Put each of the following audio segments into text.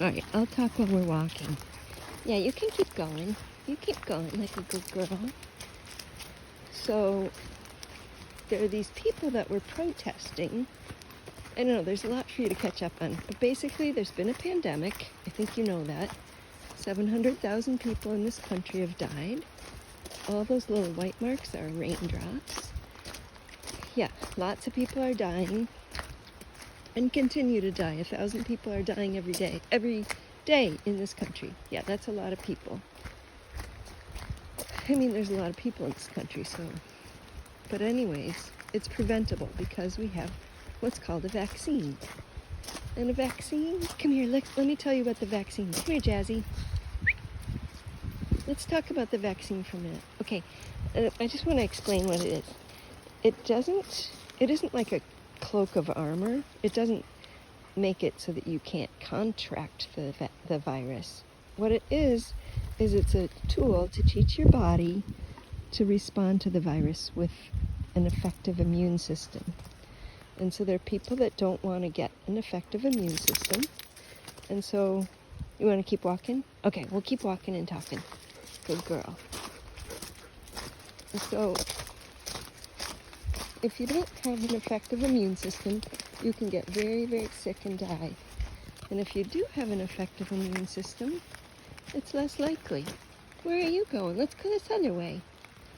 All right, I'll talk while we're walking. Yeah, you can keep going. You keep going like a good girl. So there are these people that were protesting. I don't know, there's a lot for you to catch up on. But basically, there's been a pandemic. I think you know that. 700,000 people in this country have died. All those little white marks are raindrops. Yeah, lots of people are dying and continue to die. 1,000 people are dying every day in this country. Yeah, that's a lot of people. I mean, there's a lot of people in this country, so. But anyways, it's preventable because we have what's called a vaccine. And a vaccine, come here, let me tell you about the vaccine. Come here, Jazzy. Let's talk about the vaccine for a minute. Okay, I just want to explain what it is. It isn't like a cloak of armor. It doesn't make it so that you can't contract the virus. What it is it's a tool to teach your body to respond to the virus with an effective immune system. And so there are people that don't want to get an effective immune system. And so, you want to keep walking? Okay, we'll keep walking and talking. Good girl. And so, if you don't have an effective immune system, you can get very, very sick and die. And if you do have an effective immune system, it's less likely. Where are you going? Let's go this other way.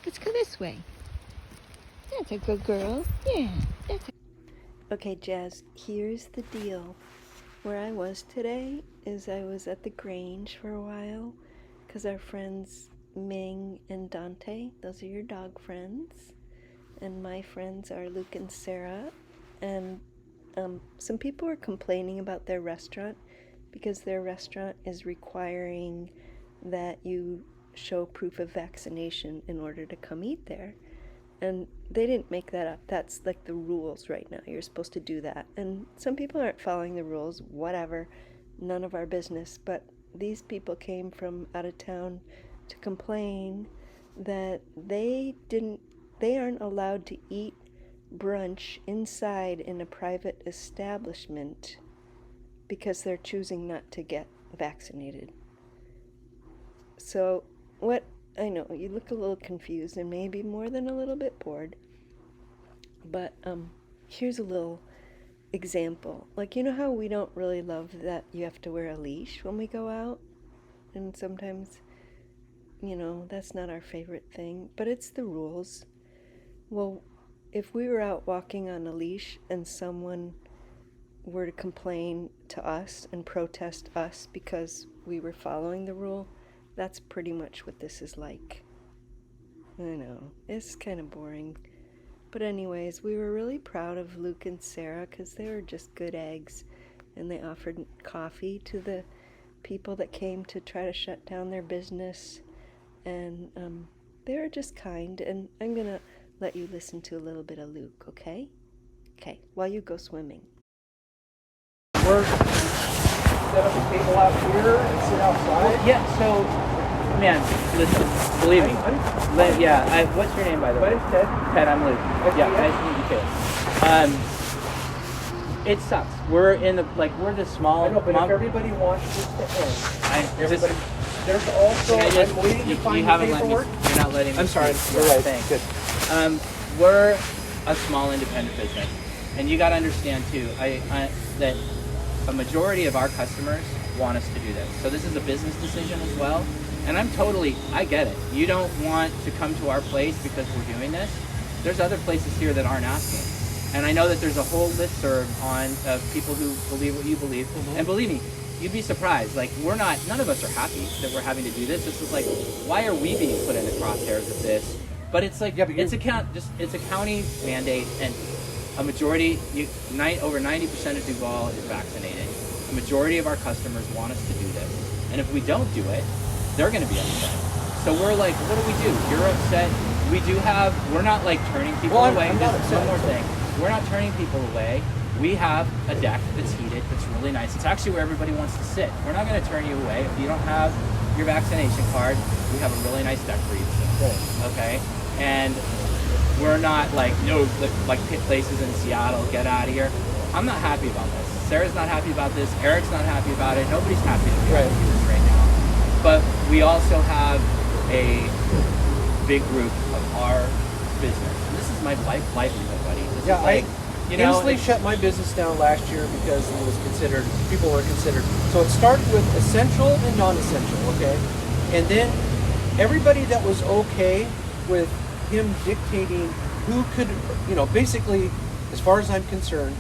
Let's go this way. That's a good girl. Yeah, Okay, Jazz, here's the deal. Where I was today is I was at the Grange for a while because our friends Ming and Dante, those are your dog friends, and my friends are Luke and Sarah, and some people were complaining about their restaurant because their restaurant is requiring that you show proof of vaccination in order to come eat there. And they didn't make that up. That's like the rules right now. You're supposed to do that. And some people aren't following the rules, whatever, none of our business. But these people came from out of town to complain that they aren't allowed to eat brunch inside in a private establishment because they're choosing not to get vaccinated. So what I know, you look a little confused and maybe more than a little bit bored, but here's a little example. Like, you know how we don't really love that you have to wear a leash when we go out? And sometimes, that's not our favorite thing, but it's the rules. Well, if we were out walking on a leash and someone were to complain to us and protest us because we were following the rule, that's pretty much what this is like. I know, it's kind of boring. But anyways, we were really proud of Luke and Sarah because they were just good eggs. And they offered coffee to the people that came to try to shut down their business. And they were just kind. And I'm going to let you listen to a little bit of Luke, okay? Okay, while you go swimming. We're set up a table out here and sit outside. Well, yeah, so, man, listen, believe me. What's your name, by the way? My name's Ted. Ted, I'm Luke. Yeah, nice to meet you too. It sucks. We're the small. I know, but if everybody wants this to end, there's also, I'm waiting to find the paperwork. You're not letting me. I'm sorry. You're right. Thanks. Good. We're a small independent business, and you got to understand too. That a majority of our customers want us to do this. So this is a business decision as well. And I get it. You don't want to come to our place because we're doing this. There's other places here that aren't asking. And I know that there's a whole listserv on people who believe what you believe. Mm-hmm. And believe me, you'd be surprised. Like, none of us are happy that we're having to do this. This is like, why are we being put in the crosshairs of this? But it's like, it's a county mandate, and a majority, over 90% of Duval is vaccinated. The majority of our customers want us to do this. And if we don't do it, they're going to be upset. So we're like, what do? You're upset. We're not like turning people away. Just one more thing. We're not turning people away. We have a deck that's heated, that's really nice. It's actually where everybody wants to sit. We're not going to turn you away. If you don't have your vaccination card, we have a really nice deck for you to sit. Okay? And we're not like, no, like pit places in Seattle, get out of here. I'm not happy about this. Sarah's not happy about this. Eric's not happy about it. Nobody's happy to be Right. able to do this right now. But we also have a big group of our business. And this is my livelihood, buddy. This Yeah, is like, I you know, instantly it's- shut my business down last year because it was considered, people were considered. So it started with essential and non-essential, okay? And then everybody that was okay with him dictating who could, you know, basically, as far as I'm concerned,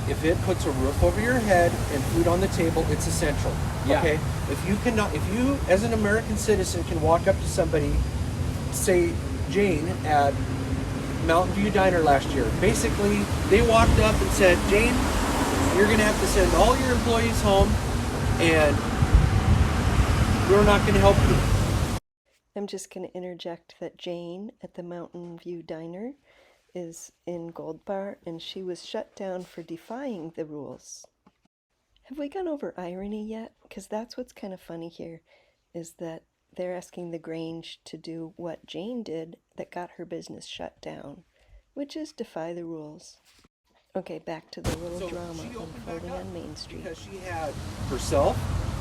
if it puts a roof over your head and food on the table, it's essential. Yeah. Okay? If you as an American citizen can walk up to somebody, say Jane at Mountain View Diner last year. Basically, they walked up and said, Jane, you're going to have to send all your employees home and we're not going to help you. I'm just going to interject that Jane at the Mountain View Diner is in Gold Bar, and she was shut down for defying the rules. Have we gone over irony yet? Because that's what's kind of funny here, is that they're asking the Grange to do what Jane did that got her business shut down, which is defy the rules. Okay, back to the little So drama she opened back unfolding up on Main Street. because she had herself,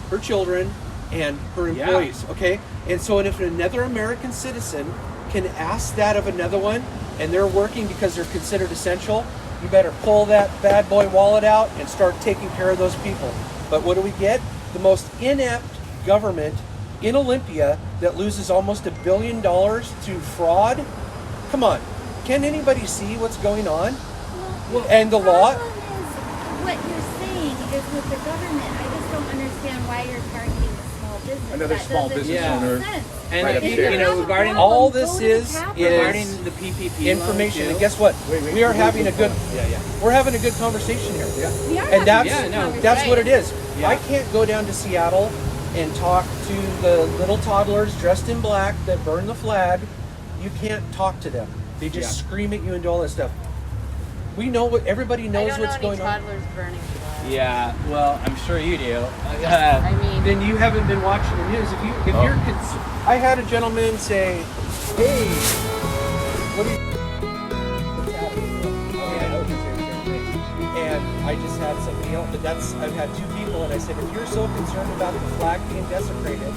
her children, and her Yeah. employees, okay? And so if another American citizen can ask that of another one, and they're working because they're considered essential, you better pull that bad boy wallet out and start taking care of those people. But what do we get? The most inept government in Olympia that loses almost $1 billion to fraud. Come on, can anybody see what's going on? And the law? problem is what you're saying is with the government. I just don't understand why you're targeting the small business. Another That small doesn't business make owner. sense. And Right if up you, there. you know, regarding All this Go to the is capital. regarding is the PPP information. loan, And too. guess what? Wait, We are having a good. Yeah. We're having a good conversation here. We are And that's Yeah, no. that's what it is. Yeah. I can't go down to Seattle and talk to the little toddlers dressed in black that burn the flag. You can't talk to them. They just Yeah. scream at you and do all this stuff. We know what everybody knows what's going on. toddlers burning flags. Yeah, well, I'm sure you do. I mean, Then you haven't been watching the news. If Oh. you're I had a gentleman say, "Hey, what do you?" And I just had somebody else, but I've had two people, and I said, if you're so concerned about the flag being desecrated,